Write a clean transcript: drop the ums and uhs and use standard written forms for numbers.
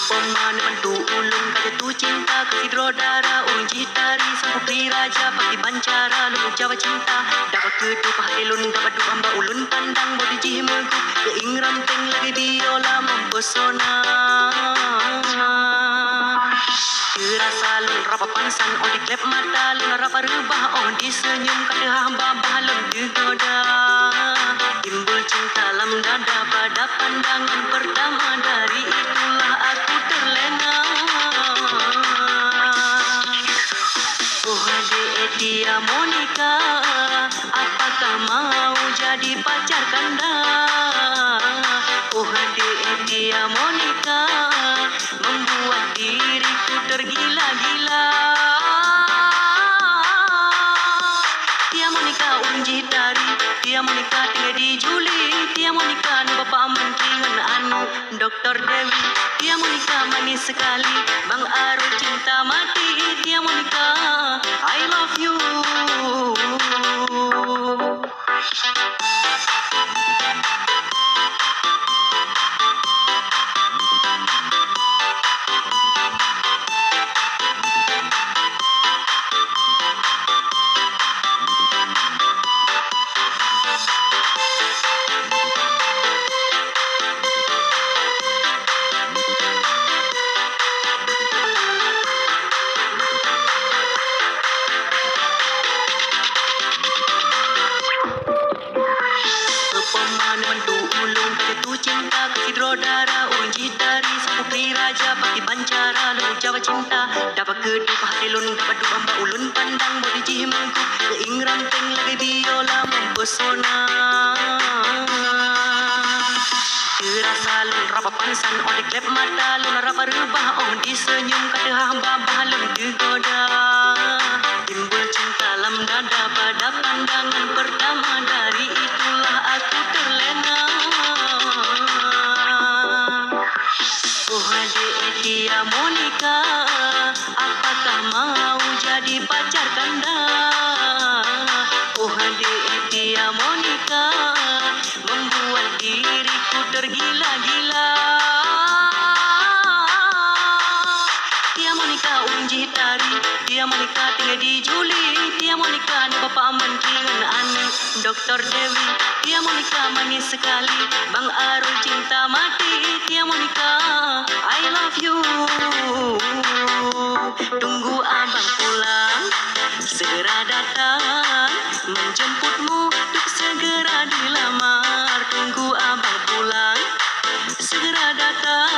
Pemanah bantu ulung kaya tu cinta kasih drodara ulung jitari sang putri raja pakti bancara lulu jawa cinta dapat kedup halilun dapat du amba ulun pandang bodi jihmegu keing ramping lagi biola mempesona terasa lun rapa pansan on di klep mata lun rapa rubah on di senyum kada hamba balon digoda timbul cinta lam dada pada pandangan pertama dari itulah aku terlena. Oh adik dia Monica, apakah mau jadi pacar kanda? Oh adik dia Monica, membuat diriku tergila-gila. Dia Monica ulun jitari, dia Monica tinggal di Juli, dia Monica nu bapa mentingan anu Dr. Dewi, dia Monica manis sekali, Bang Arul cinta mati, dia Monica I love you. Cinta kasih drodara ulun jitari sang putri raja pakti bancara lalu jawa cinta dapat kedup halilun dapat du amba ulun pandang bodi jihmegu keing ramping lagi biola mempesona terasa lun rapa pansan on di klep mata lun rapa rubah on di senyum kada hamba balon digoda timbul cinta lam dada pada pandangan pertama dari itulah aku terlena. Oh adik dia Monica, apakah mau jadi pacar kanda? Oh adik dia Monica, membuat diriku tergila-gila. Dia Monica ulun jitari, dia Monica tinggal di Juli, dia Monica nu bapa mentingan anu Dr. Dewi, dia Monica manis sekali, Bang Arul cinta mati, dia Monica I love you. Tunggu abang pulang, segera datang menjemputmu untuk segera dilamar. Tunggu abang pulang, segera datang